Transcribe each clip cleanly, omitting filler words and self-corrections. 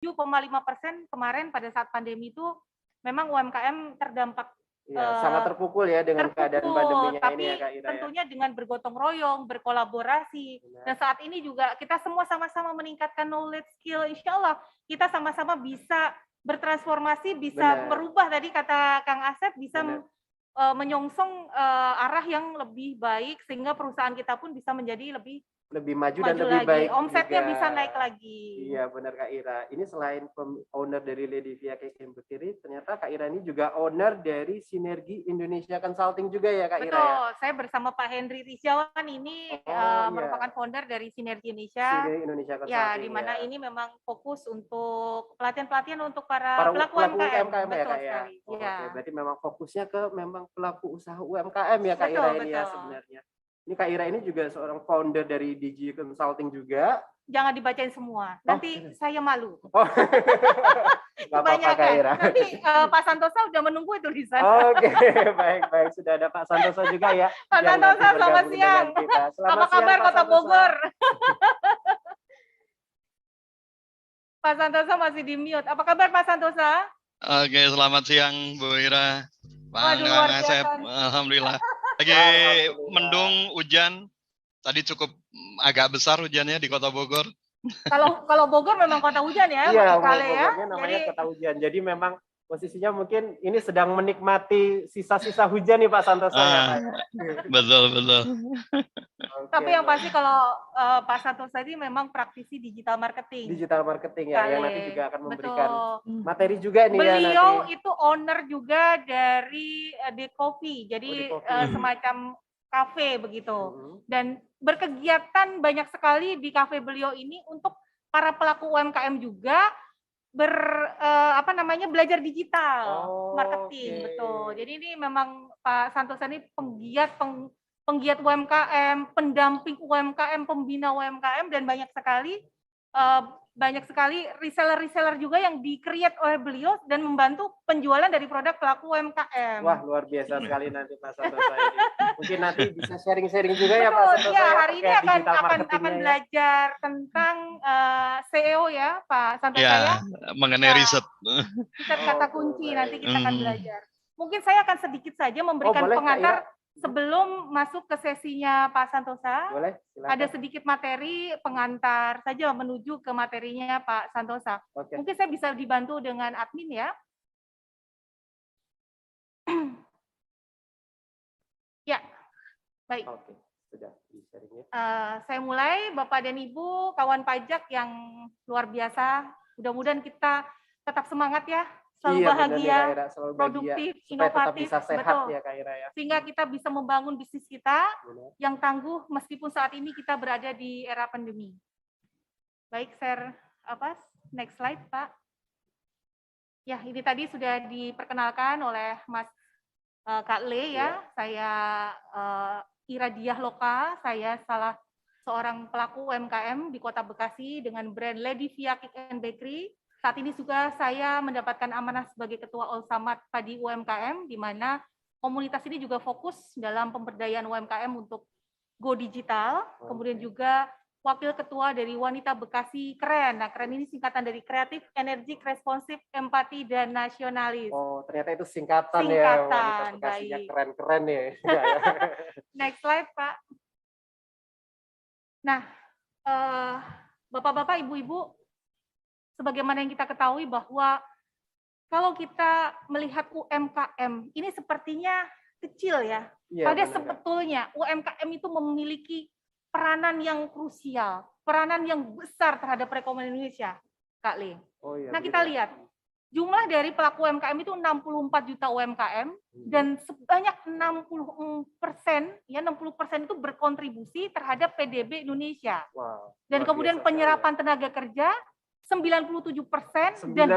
7,5% kemarin pada saat pandemi itu memang UMKM terdampak. Ya, sangat terpukul ya dengan keadaan pandeminya tapi ini ya Kak Ira. Tentunya dengan bergotong royong, berkolaborasi. Benar. Dan saat ini juga kita semua sama-sama meningkatkan knowledge skill. Insya Allah kita sama-sama bisa bertransformasi, bisa merubah tadi kata Kang Asep, bisa menyongsong arah yang lebih baik sehingga perusahaan kita pun bisa menjadi lebih maju dan lebih baik. Omsetnya juga bisa naik lagi. Iya benar Kak Ira. Ini selain owner dari Ledivia Cake and Bakery, ternyata Kak Ira ini juga owner dari Sinergi Indonesia Consulting juga ya Kak Ira. Betul. Saya bersama Pak Henry Rizyawan ini merupakan founder dari Sinergi Indonesia. Sinergi Indonesia Consulting. Ya, di mana ini memang fokus untuk pelatihan-pelatihan untuk para pelaku UMKM. Betul ya Kak ya. Oke, berarti memang fokusnya ke memang pelaku usaha UMKM ya Kak Ira ini ya sebenarnya. Ini Kak Ira ini juga seorang founder dari DG Consulting juga. Jangan dibacain semua, nanti saya malu. Nggak apa-apa Kak Ira. Nanti Pak Santosa udah menunggu itu di sana. Oke, baik. Sudah ada Pak Santosa juga ya. Pak Santosa, selamat siang. Apa kabar Kota Bogor? Pak Santosa masih di mute. Apa kabar Pak Santosa? Oke, selamat siang Bu Ira. Pak Asep, alhamdulillah. Lagi mendung, hujan. Tadi cukup agak besar hujannya di Kota Bogor. Kalau Bogor memang kota hujan ya? Iya, Bogornya namanya kota hujan. Jadi memang posisinya mungkin ini sedang menikmati sisa-sisa hujan nih Pak Santosa. Betul. Tapi yang pasti kalau Pak Santosa ini memang praktisi digital marketing. Digital marketing ya, yang nanti juga akan memberikan materi juga nih ya. Beliau itu owner juga dari The Coffee, jadi semacam kafe begitu. Dan berkegiatan banyak sekali di kafe beliau ini untuk para pelaku UMKM juga belajar digital marketing. Betul. Jadi ini memang Pak Santosa ini penggiat UMKM, pendamping UMKM, pembina UMKM, dan banyak sekali reseller juga yang di-create oleh beliau dan membantu penjualan dari produk pelaku UMKM. Wah, luar biasa sekali nanti Pak Santosa ini. Mungkin nanti bisa sharing-sharing juga ya Pak Santosa. Ya, hari ini akan belajar tentang SEO ya Pak Santosa ya. Mengenai riset. Riset kata kunci nanti kita akan belajar. Mungkin saya akan sedikit saja memberikan pengantar sebelum masuk ke sesinya Pak Santosa. Boleh, silakan. Ada sedikit materi pengantar saja menuju ke materinya Pak Santosa. Mungkin saya bisa dibantu dengan admin ya. Ya, baik. Oke, sudah di-sharing ya. Saya mulai, Bapak dan Ibu, kawan pajak yang luar biasa. Mudah-mudahan kita tetap semangat ya. Selalu bahagia, selalu produktif, inovatif, bisa sehat ya Kak Ira ya. Sehingga kita bisa membangun bisnis kita yang tangguh meskipun saat ini kita berada di era pandemi. Baik, next slide Pak. Ya, ini tadi sudah diperkenalkan oleh Mas Kak Le ya. Saya Ira Diah Loka, saya salah seorang pelaku UMKM di Kota Bekasi dengan brand Ledivia Cake and Bakery. Saat ini juga saya mendapatkan amanah sebagai Ketua Olsamat Padi UMKM, di mana komunitas ini juga fokus dalam pemberdayaan UMKM untuk go digital, kemudian juga Wakil Ketua dari Wanita Bekasi Keren. Nah, Keren ini singkatan dari Kreatif, Energik, Responsif, Empati, dan Nasionalis. Oh, ternyata itu singkatan ya. Wanita Bekasinya keren-keren ya. Next slide, Pak. Nah, Bapak-bapak, Ibu-ibu, sebagaimana yang kita ketahui bahwa kalau kita melihat UMKM, ini sepertinya kecil ya. Padahal sebetulnya UMKM itu memiliki peranan yang krusial, peranan yang besar terhadap perekonomian Indonesia, Kak Le. Nah, kita lihat, jumlah dari pelaku UMKM itu 64 juta UMKM, dan sebanyak 60% itu berkontribusi terhadap PDB Indonesia. Dan kemudian penyerapan tenaga kerja 97% dan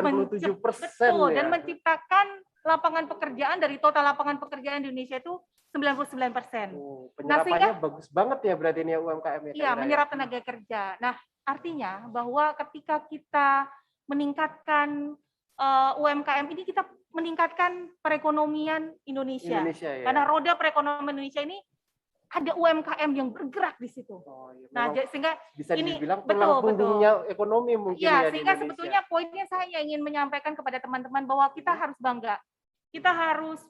menciptakan lapangan pekerjaan dari total lapangan pekerjaan di Indonesia itu 99%. Penyerapannya bagus banget ya berarti ini UMKM ya. Iya, menyerap tenaga kerja. Nah, artinya bahwa ketika kita meningkatkan UMKM ini, kita meningkatkan perekonomian Indonesia. Karena roda perekonomian Indonesia ini ada UMKM yang bergerak di situ. Oh, iya. Nah, Memang sehingga bisa ini dibilang betul, tulang punggungnya ekonomi mungkin ya, ya di sehingga Indonesia. sebetulnya poinnya saya ingin menyampaikan kepada teman-teman bahwa kita harus bangga. Kita harus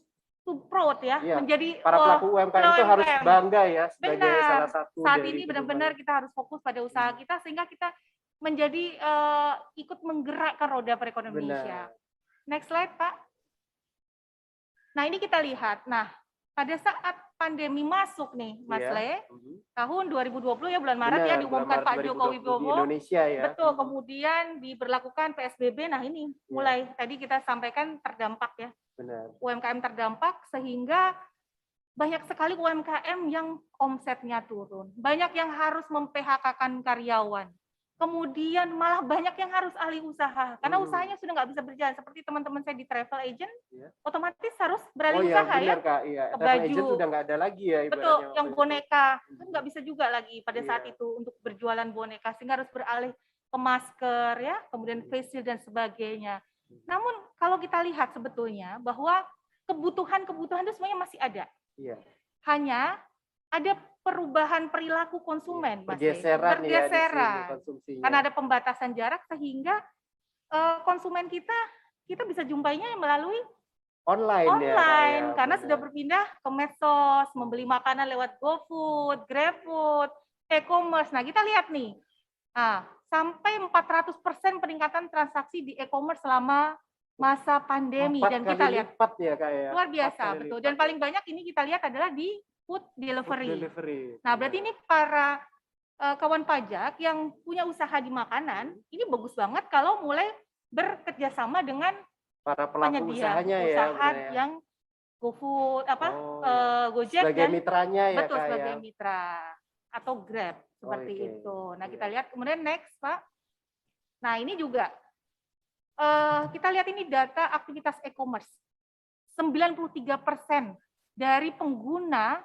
proud ya, Iya, menjadi para pelaku UMKM itu harus UMKM. bangga ya sebagai Benar. salah satu Saat dari ini penyumbang. benar-benar kita harus fokus pada usaha kita sehingga kita menjadi ikut menggerakkan roda perekonomian Indonesia. Next slide, Pak. Nah, ini kita lihat. Nah, pada saat pandemi masuk nih, Mas Le, tahun 2020 ya, bulan Maret ya, diumumkan Pak Joko Widodo. Di Indonesia ya. Betul, kemudian diberlakukan PSBB. Nah, ini mulai tadi kita sampaikan terdampak ya. Benar. UMKM terdampak sehingga banyak sekali UMKM yang omsetnya turun. Banyak yang harus mem-PHK-kan karyawan. Kemudian malah banyak yang harus alih usaha karena usahanya sudah nggak bisa berjalan. Seperti teman-teman saya di travel agent, otomatis harus beralih usaha benar, ya. Kak. Iya. Ke Travel baju. agent sudah nggak ada lagi ya. Betul, ibaratnya yang waktu itu. boneka kan nggak bisa juga lagi pada saat itu untuk berjualan boneka, sehingga harus beralih ke masker ya, kemudian face shield dan sebagainya. Namun kalau kita lihat sebetulnya bahwa kebutuhan-kebutuhan itu semuanya masih ada. Iya. Hanya ada perubahan perilaku konsumen, Mas. Bergeseran ya di sini konsumsinya. Karena ada pembatasan jarak sehingga konsumen kita bisa jumpainya melalui online ya, karena sudah berpindah ke medsos, membeli makanan lewat GoFood, GrabFood, e-commerce. Nah, kita lihat nih. Nah, sampai 400% peningkatan transaksi di e-commerce selama masa pandemi dan kita lihat lipat ya, Kak, ya. luar biasa, betul. Dan paling banyak ini kita lihat adalah di food delivery. Nah, berarti ini para kawan pajak yang punya usaha di makanan, ini bagus banget kalau mulai bekerja sama dengan para pelaku usahanya usaha yang GoFood, Gojek sebagai dan mitranya ya, betul, Kak, sebagai mitra atau Grab seperti itu. Nah, kita lihat kemudian next, Pak. Nah, ini juga kita lihat ini data aktivitas e-commerce. 93% dari pengguna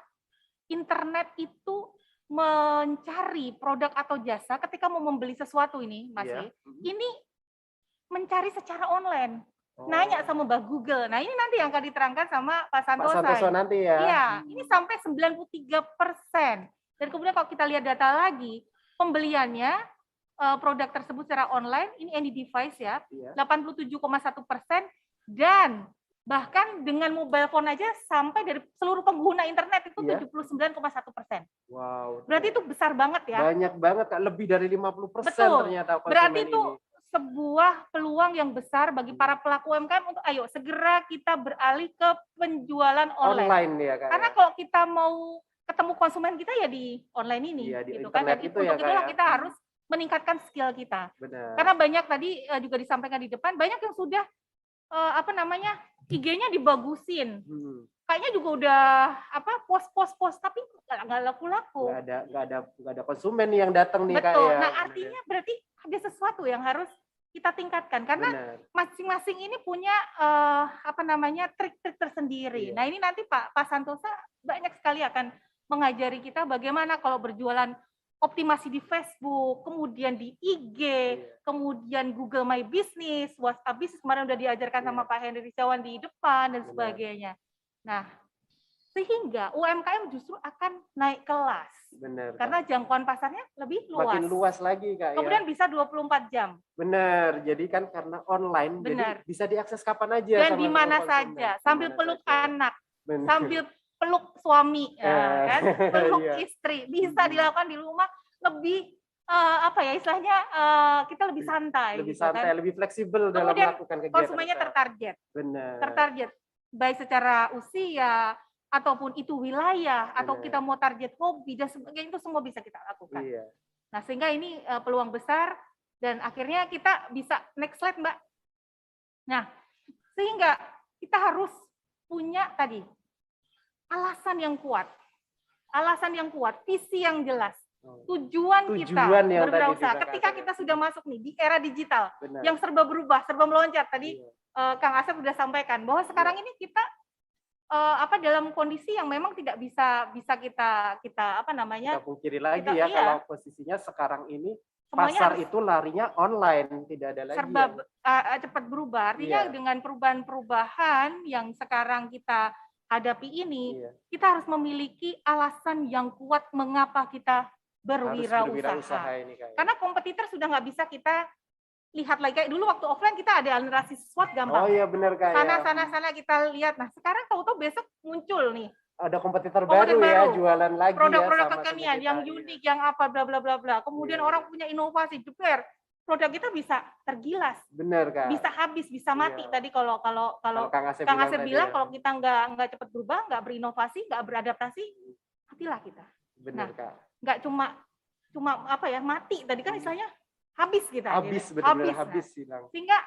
internet itu mencari produk atau jasa ketika mau membeli sesuatu ini, Mas. Ini mencari secara online. Nanya sama Mbak Google. Nah, ini nanti yang akan diterangkan sama Pak Santoso. Pak Santoso nanti ya. Iya, ini sampai 93%. Dan kemudian kalau kita lihat data lagi, pembeliannya produk tersebut secara online, ini any device ya, 87,1%, dan bahkan dengan mobile phone aja sampai dari seluruh pengguna internet itu 79,1%. Wow. Berarti itu besar banget ya. Banyak banget, Kak. Lebih dari 50% ternyata konsumen berarti itu ini. Sebuah peluang yang besar bagi para pelaku UMKM untuk ayo segera kita beralih ke penjualan online ya, Kak. Karena kalau kita mau ketemu konsumen kita ya di online ini, gitu kan. Dan itu ya, untuk itulah kita harus meningkatkan skill kita. Benar. Karena banyak tadi juga disampaikan di depan, banyak yang sudah IG-nya dibagusin. Kayaknya juga udah post tapi nggak laku-laku. Nggak ada konsumen yang datang nih, Kak. Betul. Ya. Nah, artinya berarti ada sesuatu yang harus kita tingkatkan karena masing-masing ini punya trik-trik tersendiri. Nah, ini nanti Pak Santosa banyak sekali akan mengajari kita bagaimana kalau berjualan optimasi di Facebook, kemudian di IG, kemudian Google My Business, WhatsApp Business, kemarin udah diajarkan sama Pak Henry Rizalwan di depan dan sebagainya. Nah, sehingga UMKM justru akan naik kelas. Benar. Karena jangkauan pasarnya lebih luas. Makin luas lagi, Kak. Kemudian bisa 24 jam. Benar. Jadi kan karena online, jadi bisa diakses kapan aja. Dan di mana saja, sambil peluk anak, sambil peluk suami, kan? Peluk istri, bisa dilakukan di rumah lebih istilahnya kita lebih santai, lebih santai, kan? Lebih fleksibel dalam melakukan kegiatan. Konsumennya tertarget, tertarget baik secara usia ataupun itu wilayah atau kita mau target hobi dan sebagainya, itu semua bisa kita lakukan. Nah, sehingga ini peluang besar dan akhirnya kita bisa next slide, Mbak. Nah, sehingga kita harus punya tadi alasan yang kuat, visi yang jelas, tujuan kita berwirausaha. Ketika kita sudah masuk nih di era digital yang serba berubah, serba meloncat. Tadi Kang Asep sudah sampaikan bahwa sekarang ini kita dalam kondisi yang memang tidak bisa kita pungkiri lagi kalau posisinya sekarang ini pasar itu larinya online, tidak ada lagi serba cepat berubah. Artinya dengan perubahan-perubahan yang sekarang kita hadapi ini, Iya. kita harus memiliki alasan yang kuat mengapa kita Harus berwirausaha. berwirausaha ini Kak. Karena kompetitor sudah nggak bisa kita lihat lagi. Kayak dulu waktu offline kita ada aliransi SWOT gampang. Oh iya benar Kak ya. Sana kita lihat. Nah sekarang tahu-tahu besok muncul nih Ada kompetitor kompetitor baru ya, baru. jualan lagi produk-produk ya sama kekinian kita, yang iya. unik, yang apa bla bla bla bla. Kemudian Iya, orang punya inovasi, jeber. Produk kita bisa tergilas, Bener Kak. bisa habis, bisa mati. Iya. Tadi kalau Kang Asep Kang Asep tadi bilang ya. kalau kita nggak cepat berubah, nggak berinovasi, nggak beradaptasi, matilah kita. Bener Nah, Kak. Nggak cuma apa ya, mati. Tadi kan istilahnya habis kita. Habis gitu. benar-benar Nah, habis hilang. sehingga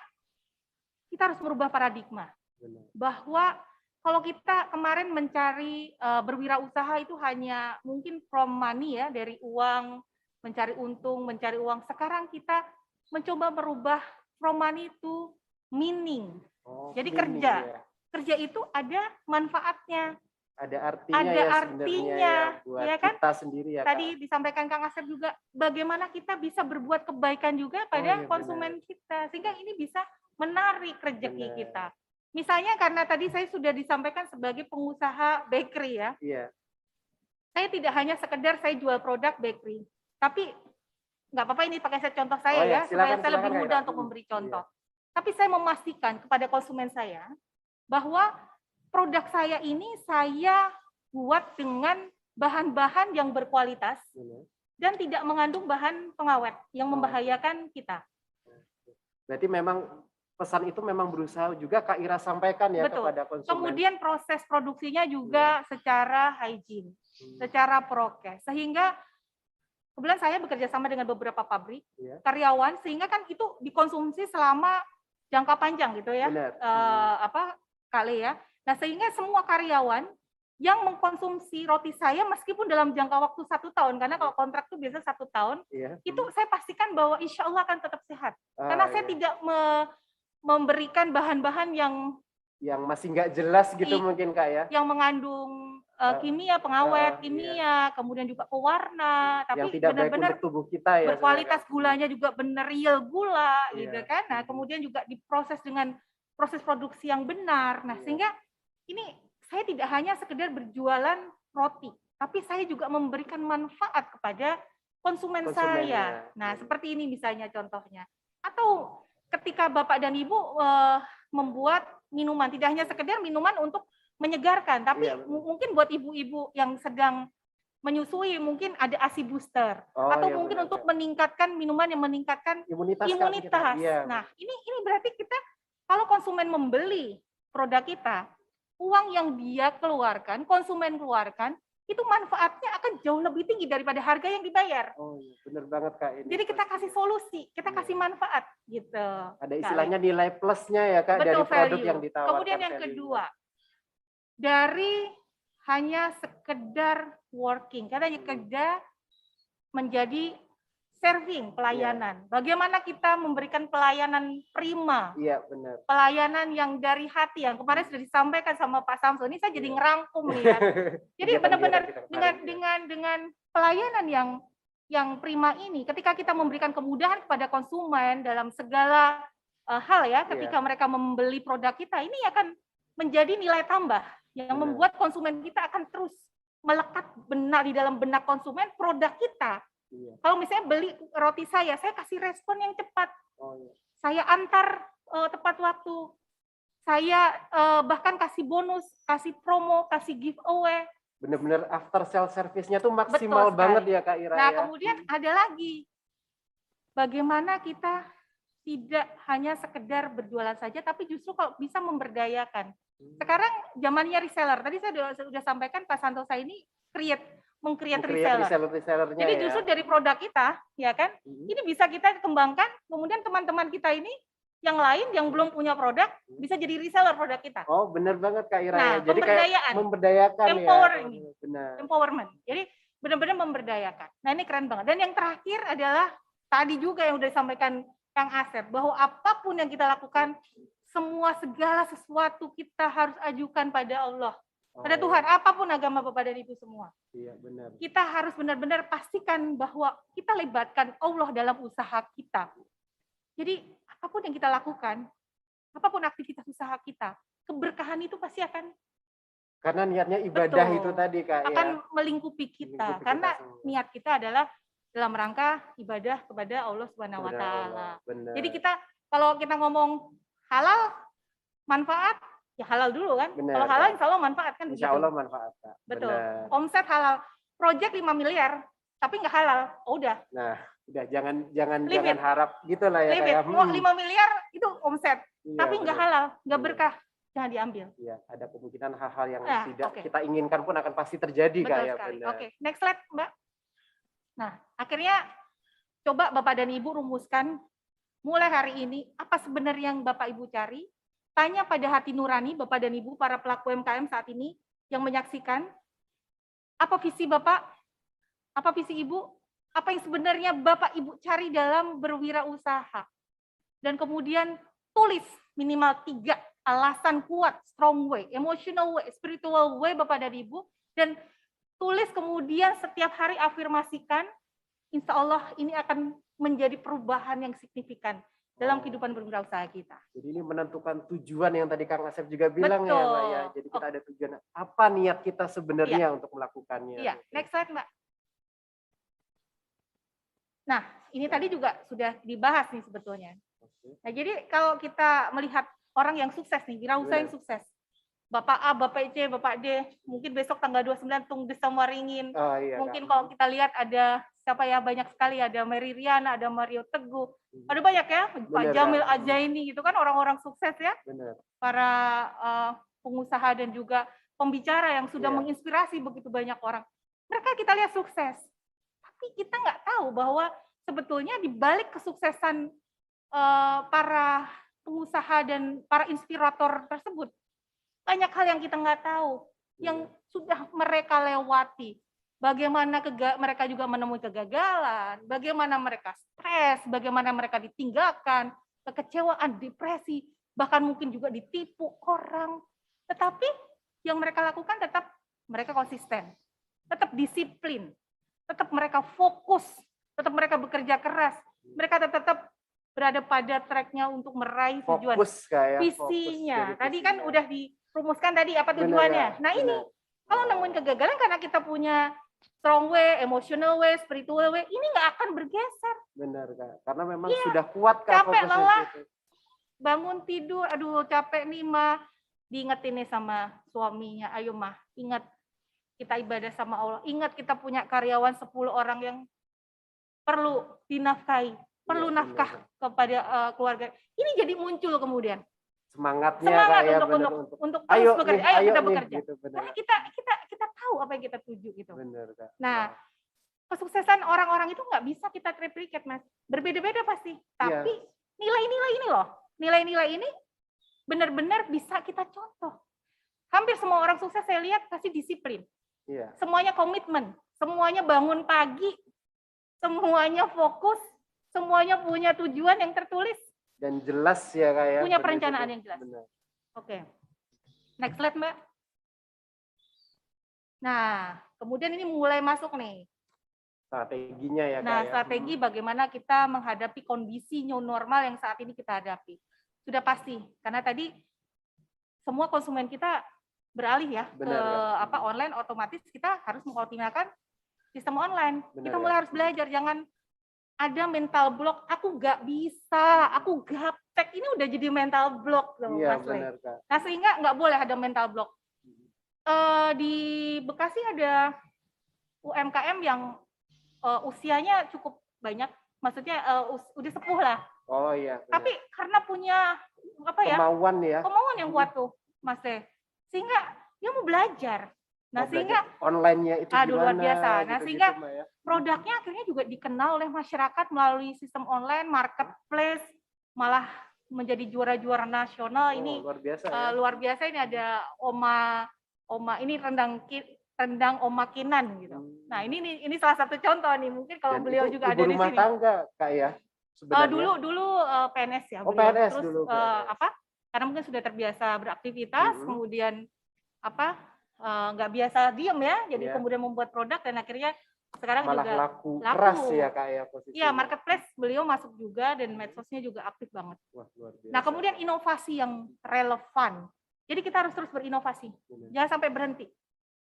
kita harus merubah paradigma Benar. bahwa kalau kita kemarin mencari berwirausaha itu hanya mungkin from money ya, dari uang, mencari untung, mencari uang. Sekarang kita mencoba merubah from money to meaning. Oh, Jadi ini kerja. ya. Kerja itu ada manfaatnya. Ada artinya Ada ya artinya, sebenarnya ya buat ya kan? kita sendiri ya Tadi Kak. disampaikan Kang Asep juga, bagaimana kita bisa berbuat kebaikan juga pada iya, konsumen kita. Sehingga ini bisa menarik rezeki Benar. kita. Misalnya karena tadi saya sudah disampaikan sebagai pengusaha bakery ya. Iya. Saya tidak hanya sekedar saya jual produk bakery, tapi nggak apa-apa ini pakai saya contoh saya Oh ya, ya, supaya silakan, saya lebih silakan, Kak mudah Ira. untuk memberi Iya. contoh. Tapi saya memastikan kepada konsumen saya bahwa produk saya ini saya buat dengan bahan-bahan yang berkualitas Benar. dan tidak mengandung bahan pengawet yang membahayakan kita. Berarti memang pesan itu memang berusaha juga Kak Ira sampaikan ya Betul. kepada konsumen. Kemudian proses produksinya juga secara hygiene, secara prokes, sehingga kebetulan saya bekerja sama dengan beberapa pabrik, Iya. karyawan, sehingga kan itu dikonsumsi selama jangka panjang gitu ya, Benar. kali ya. Nah sehingga semua karyawan yang mengkonsumsi roti saya meskipun dalam jangka waktu 1 tahun, karena kalau kontrak itu biasa 1 tahun, Iya. itu saya pastikan bahwa insya Allah akan tetap sehat. Karena saya iya. tidak memberikan bahan-bahan yang Masih nggak jelas gitu mungkin Kak ya. yang mengandung kimia, pengawet, kimia, kemudian juga pewarna, tapi Yang tidak baik benar-benar untuk tubuh kita ya. berkualitas sebenarnya. gulanya juga benar real gula, Iya. gitu kan. Nah, kemudian juga diproses dengan proses produksi yang benar. Nah, Iya. sehingga ini saya tidak hanya sekedar berjualan roti, tapi saya juga memberikan manfaat kepada konsumen saya. Nah, seperti ini misalnya contohnya. Atau ketika Bapak dan Ibu membuat minuman, tidak hanya sekedar minuman untuk menyegarkan, tapi Iya, benar. mungkin buat ibu-ibu yang sedang menyusui mungkin ada ASI booster, atau iya, mungkin benar, untuk Kak. meningkatkan minuman yang meningkatkan Imunitas. Kak, imunitas. kita. Iya. Nah, ini berarti kita kalau konsumen membeli produk kita, uang yang dia keluarkan, konsumen keluarkan, itu manfaatnya akan jauh lebih tinggi daripada harga yang dibayar. Oh iya, benar banget Kak ini. Jadi kita kasih solusi, kita Iya. kasih manfaat gitu. Ada istilahnya nilai plusnya ya Kak dari Betul, produk value. yang ditawarkan. Kemudian yang value-nya. kedua, dari hanya sekedar working, karena kerja menjadi serving, pelayanan. Bagaimana kita memberikan pelayanan prima, Iya benar. pelayanan yang dari hati, yang kemarin sudah disampaikan sama Pak Samsul. Ini saya jadi Iya. ngerangkum nih ya. Jadi benar-benar Kegiatan kita kemarin, dengan pelayanan yang prima ini, ketika kita memberikan kemudahan kepada konsumen dalam segala hal ya, ketika mereka membeli produk kita, ini akan menjadi nilai tambah yang Benar. membuat konsumen kita akan terus melekat benar di dalam benak konsumen produk kita. Iya. Kalau misalnya beli roti saya kasih respon yang cepat. Oh, iya. Saya antar tepat waktu. Saya bahkan kasih bonus, kasih promo, kasih giveaway. Benar-benar after sale service-nya tuh maksimal Betul banget sekali. ya Kak Ira Nah, ya. kemudian ada lagi. Bagaimana kita tidak hanya sekedar berjualan saja, tapi justru kalau bisa memberdayakan. Sekarang zamannya reseller. Tadi saya sudah sampaikan Pak Santosa ini meng-create reseller. Resellernya Jadi ya. justru dari produk kita, ya kan, ini bisa kita kembangkan, kemudian teman-teman kita ini yang lain yang belum punya produk bisa jadi reseller produk kita. Oh benar banget Kak Ira Nah, ya. Jadi kayak memberdayakan empowering. ya. Benar. Empowerment. Jadi benar-benar memberdayakan. Nah ini keren banget. Dan yang terakhir adalah tadi juga yang sudah disampaikan Kang Asep, bahwa apapun yang kita lakukan, segala sesuatu kita harus ajukan pada Allah. Pada Tuhan, apapun agama Bapak dan Ibu semua. Iya benar. Kita harus benar-benar pastikan bahwa kita libatkan Allah dalam usaha kita. Jadi apapun yang kita lakukan, apapun aktivitas usaha kita, keberkahan itu pasti akan Karena niatnya ibadah Betul. itu tadi Kak akan ya. melingkupi kita Melingkupi karena kita semua. niat kita adalah dalam rangka ibadah kepada Allah Subhanahu wa Kepada taala. Allah, benar. Jadi kita kalau kita ngomong halal manfaat ya halal dulu kan. Benar, Kalau halal Kak. insya Allah manfaat kan Insya begitu. Allah manfaat Kak. Betul. Benar. Omset halal. Project 5 miliar tapi nggak halal. Oh, udah. Nah, udah jangan Limit. harap gitulah ya Limit. kayak. Mau 5 miliar itu omset Iya, tapi nggak benar. halal, nggak Iya. berkah. Jangan diambil. Iya, ada kemungkinan hal-hal yang Nah, tidak oke. kita inginkan pun akan pasti terjadi Betul Kak ya. sekali. Benar. Oke, next slide, Mbak. Nah, akhirnya coba Bapak dan Ibu rumuskan mulai hari ini apa sebenarnya yang Bapak Ibu cari. Tanya pada hati nurani Bapak dan Ibu para pelaku UMKM saat ini yang menyaksikan. Apa visi Bapak? Apa visi Ibu? Apa yang sebenarnya Bapak Ibu cari dalam berwirausaha? Dan kemudian tulis minimal 3 alasan kuat, strong way, emotional way, spiritual way Bapak dan Ibu, dan tulis kemudian setiap hari afirmasikan, insya Allah ini akan menjadi perubahan yang signifikan dalam kehidupan berwirausaha kita. Jadi ini menentukan tujuan yang tadi Kang Asep juga bilang ya Mbak ya. Betul. Jadi kita ada tujuan apa niat kita sebenarnya untuk melakukannya. Iya, next slide Mbak. Nah, ini tadi juga sudah dibahas nih sebetulnya. Oke. Nah, jadi kalau kita melihat orang yang sukses nih, wirausaha yang sukses. Bapak A, Bapak C, Bapak D, mungkin besok tanggal 29 Tung Desa Waringin. Oh, iya, Mungkin Kak. kalau kita lihat ada siapa ya, banyak sekali, ada Mary Riana, ada Mario Teguh, ada banyak ya, Pak Benar, Jamil Kak. Ajaini gitu kan orang-orang sukses ya, Benar. para pengusaha dan juga pembicara yang sudah Iya. menginspirasi begitu banyak orang. Mereka kita lihat sukses, tapi kita nggak tahu bahwa sebetulnya di balik kesuksesan para pengusaha dan para inspirator tersebut banyak hal yang kita nggak tahu, yang sudah mereka lewati. Bagaimana mereka juga menemui kegagalan, bagaimana mereka stres, bagaimana mereka ditinggalkan, kekecewaan, depresi, bahkan mungkin juga ditipu orang. Tetapi yang mereka lakukan tetap mereka konsisten, tetap disiplin, tetap mereka fokus, tetap mereka bekerja keras, mereka tetap berada pada tracknya untuk meraih tujuan Fokus kayak visinya. Tadi kan udah dirumuskan tadi apa Benar, tujuannya. Kak. Nah ini kalau nemuin kegagalan karena kita punya strong way, emotional way, spiritual way, ini nggak akan bergeser. Benar Kak. Karena memang Iya, sudah kuat Kak capek, fokusnya lelah. situ. Bangun tidur, aduh capek nih mah, diingetin nih sama suaminya, ayo mah, ingat kita ibadah sama Allah, ingat kita punya karyawan 10 orang yang perlu dinafkahi, perlu Iya, nafkah kepada keluarga. Ini jadi muncul kemudian Semangatnya semangat Kak, ya, untuk benar, untuk ayo terus bekerja, nih, ayo kita nih, bekerja. gitu, benar. Karena kita tahu apa yang kita tuju gitu. Benar Kak. Nah, kesuksesan orang-orang itu nggak bisa kita replicate Mas. Berbeda-beda pasti. Tapi nilai-nilai ini loh, nilai-nilai ini benar-benar bisa kita contoh. Hampir semua orang sukses saya lihat pasti disiplin. Iya. Semuanya komitmen, semuanya bangun pagi, semuanya fokus, semuanya punya tujuan yang tertulis. Dan jelas ya Kak ya. Punya benar perencanaan itu. yang jelas. Benar. Oke. Next slide, Mbak. Nah, kemudian ini mulai masuk nih. Strateginya ya Kak. Nah, ya. strategi bagaimana kita menghadapi kondisi new normal yang saat ini kita hadapi. Sudah pasti, karena tadi semua konsumen kita beralih ya Benar, ke online, otomatis kita harus mengoptimalkan sistem online. Benar, Kita mulai harus belajar, jangan ada mental block, aku nggak bisa, aku gaptek, ini udah jadi mental block loh, Iya Mas Le. benar Kak. Nah, sehingga nggak boleh ada mental block. Di Bekasi ada UMKM yang usianya cukup banyak, maksudnya udah sepuh lah. Oh iya. Benar. Tapi karena punya apa ya? Kemauan yang kuat tuh, Mas Le. Sehingga dia mau belajar. Nah, sehingga online-nya itu luar biasa. Nah, gitu, sehingga ya. produknya akhirnya juga dikenal oleh masyarakat melalui sistem online, marketplace, malah menjadi juara-juara nasional. Ini luar biasa. Ya. Luar biasa, ini ada Oma ini rendang Oma Kinan gitu. Nah, ini salah satu contoh nih. Mungkin kalau Dan beliau juga ada di rumah sini. Tangga Kak ya. Dulu PNS ya. Oh, beliau. PNS Terus dulu. PNS. karena mungkin sudah terbiasa beraktivitas, kemudian nggak biasa diem ya, jadi kemudian membuat produk dan akhirnya sekarang malah juga laku keras ya Kak ya posisinya. Iya, marketplace beliau masuk juga dan medsosnya juga aktif banget. Wah, luar biasa. Nah, kemudian inovasi yang relevan Jadi kita harus terus berinovasi, Benar. jangan sampai berhenti.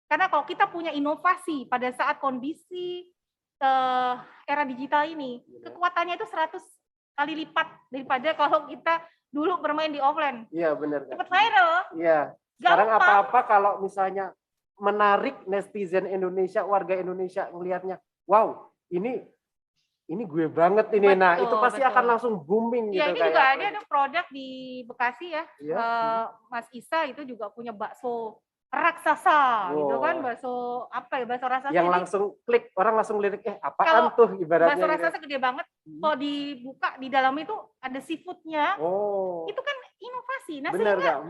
Karena kalau kita punya inovasi pada saat kondisi era digital ini, Benar. kekuatannya itu 100 kali lipat daripada kalau kita dulu bermain di offline. Iya benar. Kak. Cepat viral. Iya. Sekarang Gampang. apa-apa kalau misalnya menarik netizen Indonesia, warga Indonesia ngelihatnya, wow, ini gue banget ini. Nah, Betul, itu pasti betul. akan langsung booming Ya, gitu ini juga kayak. ada tuh produk di Bekasi ya. Iya. Mas Isa itu juga punya bakso raksasa gitu kan, Wow. bakso apa ya, bakso raksasa Yang ini langsung klik, orang langsung lirik, apaan Kalau tuh ibaratnya bakso gitu. raksasa gede banget. Kalau dibuka di dalam itu ada seafoodnya, Oh, itu kan inovasi. Nah, benar sehingga Kak.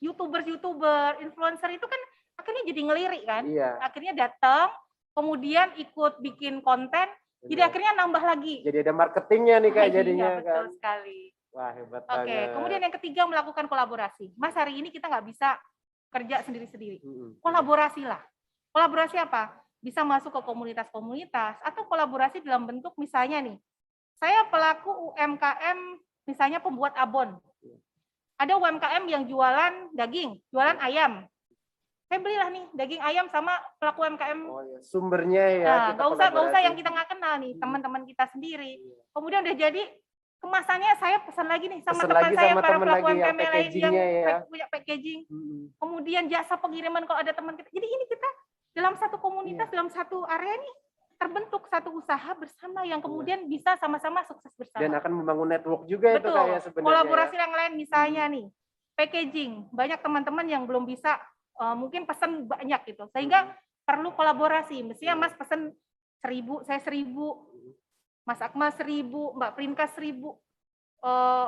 YouTuber, influencer itu kan akhirnya jadi ngelirik kan. Iya. Akhirnya datang, kemudian ikut bikin konten, jadi benar. akhirnya nambah lagi. Jadi ada marketingnya nih Kak Iya, jadinya betul kan. sekali. Wah, hebat Oke, banget. kemudian yang ketiga melakukan kolaborasi. Mas, hari ini kita nggak bisa kerja sendiri-sendiri. Mm-mm. Kolaborasilah. Kolaborasi apa? Bisa masuk ke komunitas-komunitas atau kolaborasi dalam bentuk misalnya nih, saya pelaku UMKM misalnya pembuat abon. Ada UMKM yang jualan daging, jualan ayam. Saya belilah nih daging ayam sama pelaku UMKM. Oh ya, sumbernya ya. Nah, kita nggak usah kolaborasi. yang kita nggak kenal nih, teman-teman kita sendiri. Iya. Kemudian udah jadi kemasannya saya pesan lagi nih sama Pesan teman lagi saya sama para teman pelaku lagi yang UMKM lain yang packagingnya ya. punya packaging. Mm-mm. Kemudian jasa pengiriman kalau ada teman kita. Jadi ini kita dalam satu komunitas, Iya. dalam satu area ini terbentuk satu usaha bersama yang kemudian bisa sama-sama sukses bersama. Dan akan membangun network juga itu Betul. kayak sebenarnya. Kolaborasi ya. yang lain misalnya nih, packaging. Banyak teman-teman yang belum bisa mungkin pesan banyak gitu. Sehingga perlu kolaborasi. Mestinya Mas pesan 1000, saya 1000, Mas Akmal 1000, Mbak Prinka 1000,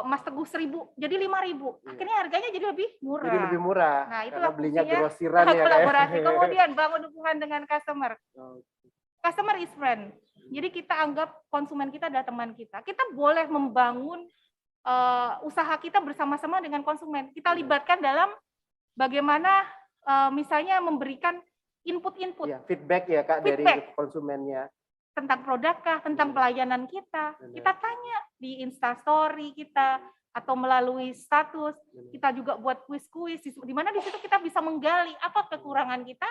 Mas Teguh 1000, jadi 5000. Akhirnya harganya jadi lebih murah. Jadi lebih murah. Nah, Karena itulah belinya fungsinya grosiran ya. kolaborasi. Kayak. Kemudian bangun hubungan dengan customer. Oh, Customer is friend. Jadi kita anggap konsumen kita adalah teman kita. Kita boleh membangun usaha kita bersama-sama dengan konsumen. Kita libatkan dalam bagaimana misalnya memberikan input-input Iya, feedback ya Kak dari Feedback. konsumennya. tentang produknya, tentang pelayanan kita. Benar. Kita tanya di Instastory kita atau melalui status. Benar. Kita juga buat kuis-kuis di mana di situ kita bisa menggali apa kekurangan kita,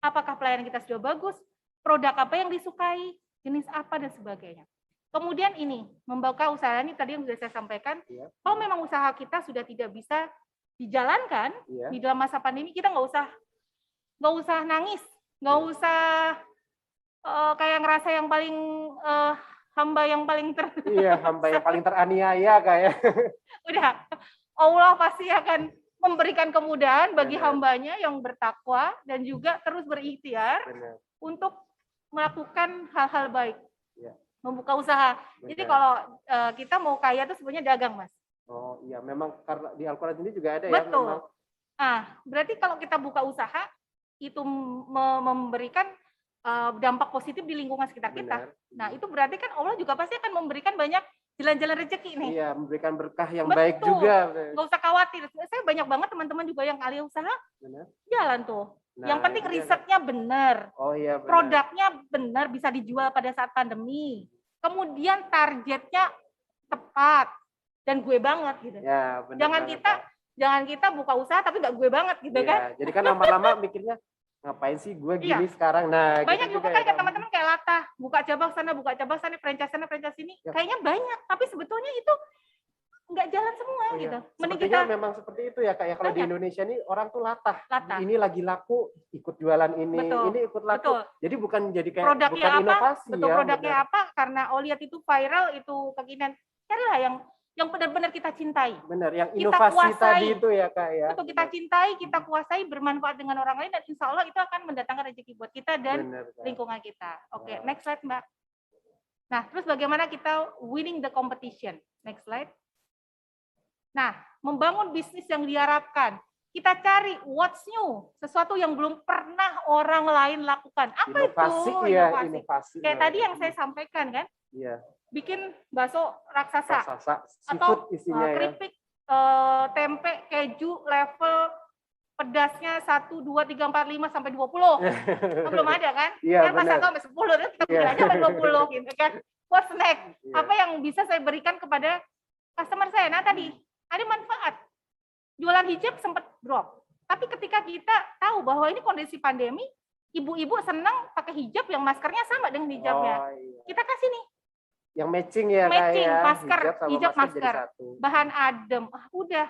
apakah pelayanan kita sudah bagus, produk apa yang disukai, jenis apa dan sebagainya. Kemudian ini membuka usaha ini tadi yang sudah saya sampaikan. Iya. Kalau memang usaha kita sudah tidak bisa dijalankan Iya. di dalam masa pandemi, kita nggak usah nangis, nggak usah kayak ngerasa yang paling hamba yang paling Iya, hamba yang paling teraniaya kayak. udah Allah pasti akan memberikan kemudahan bagi Benar. hambanya yang bertakwa dan juga terus berikhtiar Benar. untuk melakukan hal-hal baik, Iya. membuka usaha. Jadi Benar. kalau kita mau kaya itu sebenarnya dagang, Mas. Oh iya, memang karena di Al-Quran ini juga ada ya. Betul. Memang. Berarti kalau kita buka usaha itu memberikan dampak positif di lingkungan sekitar kita. Benar. Nah, itu berarti kan Allah juga pasti akan memberikan banyak jalan-jalan rezeki nih. Iya, memberikan berkah yang Betul. baik juga. Nggak usah khawatir. Saya banyak banget teman-teman juga yang ahli usaha Benar. jalan tuh. Nah, yang penting itu dia, risetnya benar, Kak. Oh iya, benar. produknya benar, bisa dijual pada saat pandemi. Kemudian targetnya tepat dan gue banget gitu. Ya, benar Jangan banget, kita Kak. jangan kita buka usaha tapi nggak gue banget gitu Iya, kan. jadi kan lama-lama mikirnya ngapain sih gue gini Iya. sekarang. Nah, Banyak gitu juga ya, kan Kak. teman-teman kayak latah, buka cabang sana, franchise sana, franchise sini. Ya. Kayaknya banyak, tapi sebetulnya itu nggak jalan semua Oh, gitu. iya. Mending Sepertinya kita memang seperti itu ya Kak ya. Kalau di Banyak. Indonesia nih orang tuh latah. latah. Ini lagi laku, ikut jualan ini, Betul. ini ikut laku. Betul. Jadi bukan jadi kayak Produknya bukan apa? inovasi Betul, ya. produknya benar. apa? Karena oh lihat itu viral, itu kekinian. Carilah yang benar-benar kita cintai. Benar, yang Kita inovasi kuasai. tadi itu ya Kak ya. Betul, kita cintai, kita kuasai, bermanfaat dengan orang lain, dan insya Allah itu akan mendatangkan rezeki buat kita dan Benar, Kak. lingkungan kita. Oke, Wow. next slide Mbak. Nah, terus bagaimana kita winning the competition? Next slide. Nah, membangun bisnis yang diharapkan. Kita cari what's new, sesuatu yang belum pernah orang lain lakukan. Apa Inovasi itu? ya, Inovasi. inovasi. Kayak tadi yang saya sampaikan kan, Iya, bikin bakso raksasa. raksasa, Atau seafood isinya ya. keripik tempe keju level pedasnya 1, 2, 3, 4, 5 sampai 20. Belum ada kan? Iya, Kan pas benar. 1 sampai 10 itu kita Iya. aja sampai 20 gitu kan. What's next? Iya. Apa yang bisa saya berikan kepada customer saya? Nah tadi ada manfaat. Jualan hijab sempat drop. Tapi ketika kita tahu bahwa ini kondisi pandemi, ibu-ibu senang pakai hijab yang maskernya sama dengan hijabnya. Oh, iya. Kita kasih nih Yang matching ya matching, kayak masker, sama hijab masker jadi masker, satu. bahan adem, udah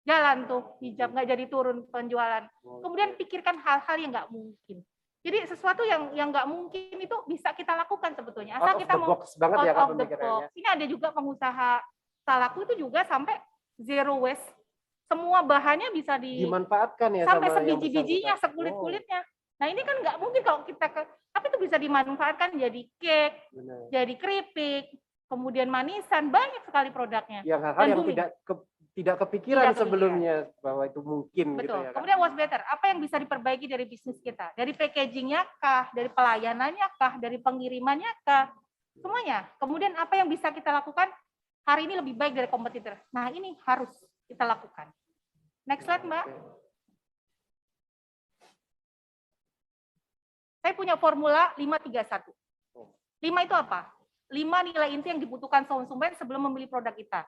jalan tuh hijab, nggak jadi turun penjualan. Kemudian pikirkan hal-hal yang nggak mungkin. Jadi sesuatu yang nggak mungkin itu bisa kita lakukan sebetulnya. Asal kita mau box banget ya, Kak, out of the pemikirannya. box. Ini ada juga pengusaha salaku itu juga sampai zero waste. Semua bahannya bisa dimanfaatkan ya sampai sama yang sebiji-bijinya, bersangkutan. sekulit-kulitnya. Nah ini kan nggak mungkin kalau kita tapi itu bisa dimanfaatkan jadi cake, Benar. jadi keripik, kemudian manisan, banyak sekali produknya. Yang hal-hal Dan yang booming. tidak kepikiran Tidak kepikiran. sebelumnya bahwa itu mungkin gitu Betul. ya. Kak. Kemudian what's better? Apa yang bisa diperbaiki dari bisnis kita? Dari packagingnya kah? Dari pelayanannya kah? Dari pengirimannya kah? Semuanya. Kemudian apa yang bisa kita lakukan hari ini lebih baik dari kompetitor? Nah ini harus kita lakukan. Next slide, Mbak. Saya punya formula 531. 5 itu apa? 5 nilai inti yang dibutuhkan konsumen sebelum membeli produk kita.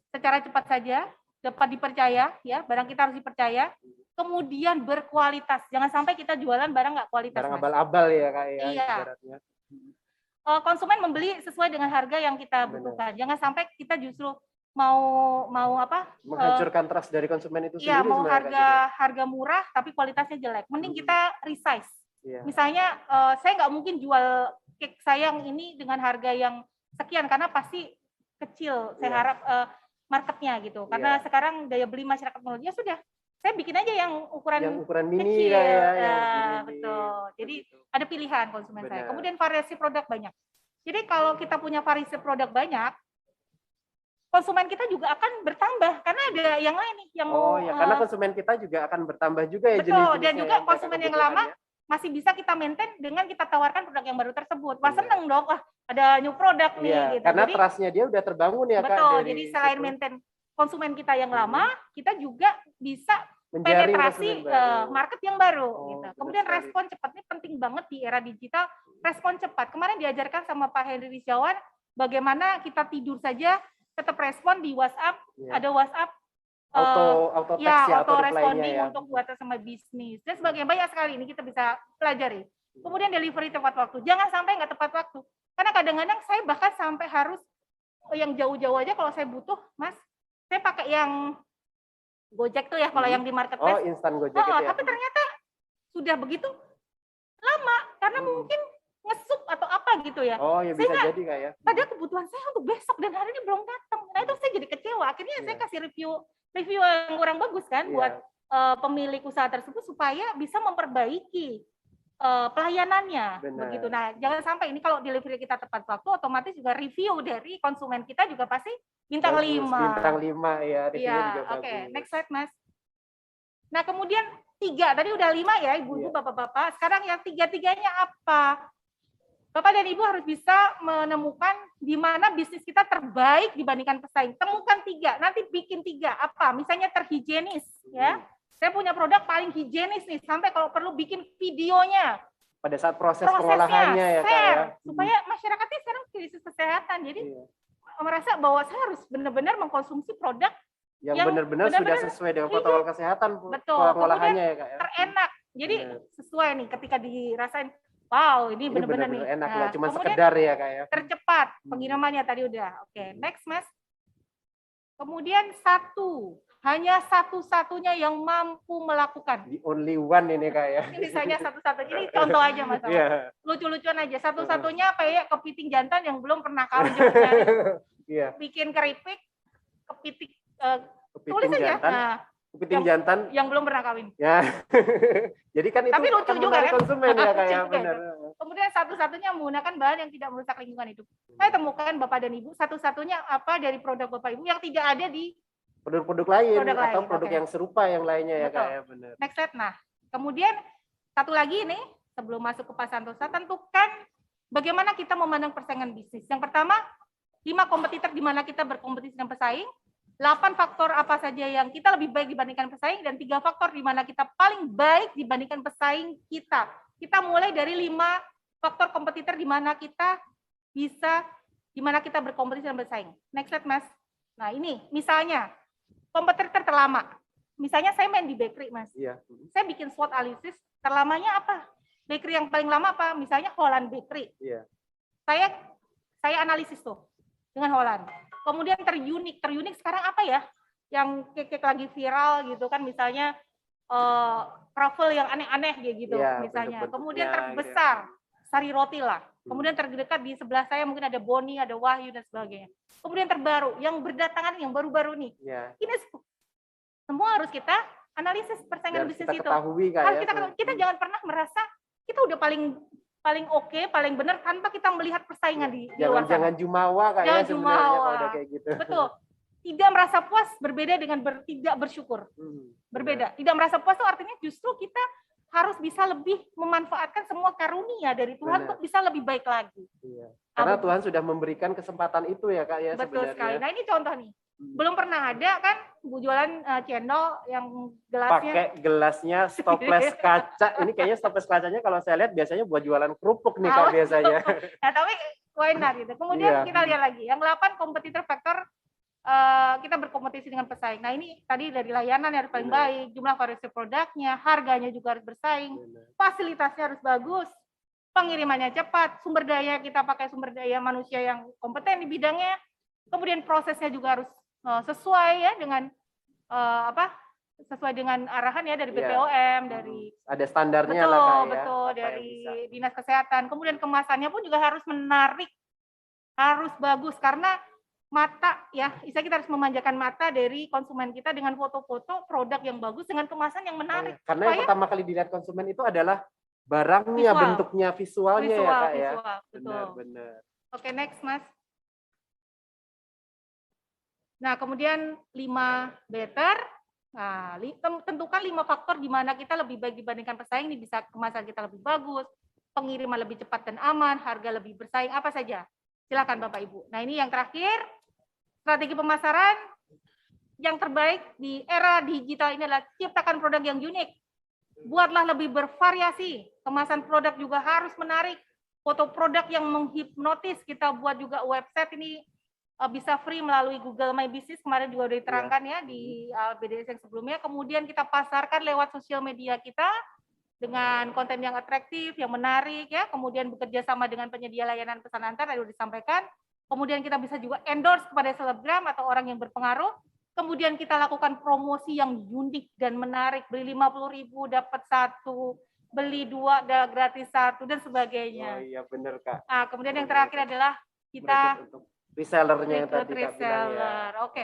Secara cepat saja, dapat dipercaya, ya, barang kita harus dipercaya. Kemudian berkualitas. Jangan sampai kita jualan barang nggak kualitas. Barang abal-abal ya Kak ya. Iya. Ibaratnya. Konsumen membeli sesuai dengan harga yang kita butuhkan. Jangan sampai kita justru mau apa? Menghancurkan trust dari konsumen itu Iya, sendiri. mau sebenarnya, harga murah tapi kualitasnya jelek. Mending kita resize. Iya. Misalnya saya nggak mungkin jual cake saya yang ini dengan harga yang sekian karena pasti kecil. Saya harap marketnya gitu. Karena sekarang daya beli masyarakat teknologi ya sudah. Saya bikin aja yang ukuran mini kecil. ya, Betul. Jadi ada pilihan konsumen saya. Benar. Kemudian variasi produk banyak. Jadi kalau kita punya variasi produk banyak, konsumen kita juga akan bertambah karena ada yang lain nih yang karena konsumen kita juga akan bertambah juga ya. Betul. Dan juga konsumen yang lama masih bisa kita maintain dengan kita tawarkan produk yang baru tersebut. Wah seneng dong, wah ada new produk nih. Gitu. Karena jadi, trust-nya dia udah terbangun ya Kak. Betul, jadi selain maintain konsumen kita yang lama, kita juga bisa penetrasi market yang baru. Gitu. Kemudian respon cepat ini penting banget di era digital, respon cepat. Kemarin diajarkan sama Pak Henry Rizyawan, bagaimana kita tidur saja tetap respon di WhatsApp, ada WhatsApp, auto text auto reply-nya responding ya. untuk buat sama bisnis. Dan sebagainya banyak sekali ini kita bisa pelajari. Kemudian delivery tepat waktu. Jangan sampai nggak tepat waktu. Karena kadang-kadang saya bahkan sampai harus yang jauh-jauh aja kalau saya butuh, Mas, saya pakai yang Gojek tuh ya kalau yang di marketplace. Instan Gojek itu ya. Tapi ternyata sudah begitu lama karena mungkin ngesup atau apa gitu ya. Ya bisa jadi Kak ya. Padahal kebutuhan saya untuk besok dan hari ini belum datang. Nah itu saya jadi kecewa. Akhirnya saya kasih review yang kurang bagus kan buat pemilik usaha tersebut supaya bisa memperbaiki pelayanannya. Begitu. Nah jangan sampai ini kalau delivery kita tepat waktu, otomatis juga review dari konsumen kita juga pasti bintang 5. Bintang 5 ya. Reviewnya juga bagus. Oke, next slide Mas. Nah kemudian 3, tadi udah 5 ya ibu-ibu, bapak-bapak. Sekarang yang 3-tiganya apa? Bapak dan Ibu harus bisa menemukan di mana bisnis kita terbaik dibandingkan pesaing. Temukan 3, nanti bikin 3. Apa? Misalnya terhigienis, ya. Saya punya produk paling higienis nih, sampai kalau perlu bikin videonya. Pada saat prosesnya, pengolahannya ya Kak ya. Supaya masyarakatnya sekarang krisis kesehatan. Jadi merasa bahwa saya harus benar-benar mengkonsumsi produk yang benar-benar sudah sesuai dengan protokol kesehatan. Betul. Pengolahannya ya Kak ya. Terenak. Jadi sesuai nih ketika dirasain. Wow, ini benar-benar nih. Enak, nggak cuma sekedar ya Kak ya. Tercepat pengirimannya tadi udah. Oke, next Mas. Kemudian hanya satu-satunya yang mampu melakukan. The only one ini Kak ya. Ini misalnya satu-satunya, ini contoh aja Mas. Lucu-lucuan aja. Satu-satunya kayak kepiting jantan yang belum pernah kawin juga. Bikin keripik, kepiting tulis aja. Nah, kepiting jantan yang belum pernah kawin. Ya. Jadi kan itu tapi lucu juga kan konsumen ya kayak benar. Kemudian satu-satunya menggunakan bahan yang tidak merusak lingkungan hidup. Saya temukan Bapak dan Ibu satu-satunya apa dari produk Bapak Ibu yang tidak ada di produk-produk lain atau produk yang serupa yang lainnya ya kayak benar. Next slide. Nah, kemudian satu lagi nih sebelum masuk ke Pak Santosa, tentukan bagaimana kita memandang persaingan bisnis. Yang pertama, 5 kompetitor di mana kita berkompetisi dengan pesaing. 8 faktor apa saja yang kita lebih baik dibandingkan pesaing, dan 3 faktor di mana kita paling baik dibandingkan pesaing kita. Kita mulai dari 5 faktor kompetitor di mana kita berkompetisi dengan pesaing. Next slide Mas. Nah ini misalnya kompetitor terlama. misalnya saya main di bakery, Mas. Iya. Saya bikin SWOT analisis, terlamanya apa? Bakery yang paling lama apa? Misalnya Holland Bakery. Iya. Saya analisis tuh dengan Holland. Kemudian terunik sekarang apa ya? Yang kek lagi viral gitu kan, misalnya truffle yang aneh-aneh gitu Iya, misalnya. bentuk-bentuknya Kemudian gitu. terbesar Sari Roti lah. Kemudian terdekat di sebelah saya mungkin ada Boni, ada Wahyu dan sebagainya. Kemudian terbaru yang berdatangan yang baru-baru nih. Iya. Ini semua harus kita analisis persaingan Harus bisnis kita itu. ketahui Harus kayak. kita jangan pernah merasa kita udah paling oke, paling benar tanpa kita melihat persaingan di luar sana. Jangan jumawa kayak Jangan sebenarnya jumawa. kalau udah kayak gitu. Betul. Tidak merasa puas berbeda dengan tidak bersyukur. Berbeda. Tidak merasa puas itu artinya justru kita harus bisa lebih memanfaatkan semua karunia dari Tuhan untuk bisa lebih baik lagi. Iya. Karena Tuhan sudah memberikan kesempatan itu ya Kak ya betul sebenarnya. sekali. Nah ini contoh nih. Belum pernah ada kan Bu jualan cendol yang gelasnya. Pakai gelasnya stoples kaca. Ini kayaknya stoples kacanya kalau saya lihat biasanya buat jualan kerupuk nih Kak biasanya. Nah tapi why not gitu. Kemudian kita lihat lagi. Yang 8 kompetitor faktor kita berkompetisi dengan pesaing. Nah ini tadi dari layanan yang harus paling baik, jumlah variasi produknya, harganya juga harus bersaing, fasilitasnya harus bagus, pengirimannya cepat, sumber daya kita pakai sumber daya manusia yang kompeten di bidangnya, kemudian prosesnya juga harus sesuai ya dengan sesuai dengan arahan ya dari BPOM, dari ada standarnya betul, lah Kak ya. Betul, dari Dinas Kesehatan. Kemudian kemasannya pun juga harus menarik, harus bagus karena mata ya, kita harus memanjakan mata dari konsumen kita dengan foto-foto produk yang bagus dengan kemasan yang menarik. Karena yang pertama kali dilihat konsumen itu adalah barangnya, bentuknya, visualnya ya Kak ya. Benar-benar. Oke, next Mas. Nah, kemudian 5 better. Nah, tentukan 5 faktor di mana kita lebih baik dibandingkan pesaing. Ini bisa kemasan kita lebih bagus, pengiriman lebih cepat dan aman, harga lebih bersaing, apa saja. Silakan Bapak Ibu. Nah, ini yang terakhir. Strategi pemasaran yang terbaik di era digital ini adalah ciptakan produk yang unik. Buatlah lebih bervariasi. Kemasan produk juga harus menarik. Foto produk yang menghipnotis. Kita buat juga website ini bisa free melalui Google My Business. Kemarin juga sudah diterangkan ya di BDS yang sebelumnya. Kemudian kita pasarkan lewat sosial media kita dengan konten yang atraktif, yang menarik ya. Kemudian bekerja sama dengan penyedia layanan pesan antar tadi sudah disampaikan. Kemudian kita bisa juga endorse kepada selebgram atau orang yang berpengaruh. Kemudian kita lakukan promosi yang unik dan menarik. Beli 50.000 dapat 1, beli 2 gratis 1 dan sebagainya. Oh iya benar Kak. Kemudian yang terakhir adalah kita resellernya yang tadi Kak bilang ya. Oke.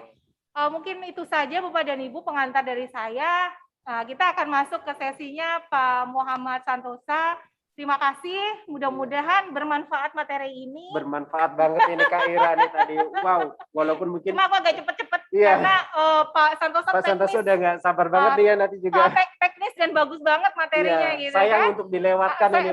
Mungkin itu saja Bapak dan Ibu pengantar dari saya. Kita akan masuk ke sesinya Pak Muhammad Santosa. Terima kasih, mudah-mudahan bermanfaat materi ini. Bermanfaat banget ini Kak Ira nih tadi. Wow, walaupun mungkin. Cuma aku agak cepet-cepet karena Pak Santosa udah nggak sabar banget dia nanti juga. Teknis dan bagus banget materinya gitu. Sayang untuk dilewatkan ini.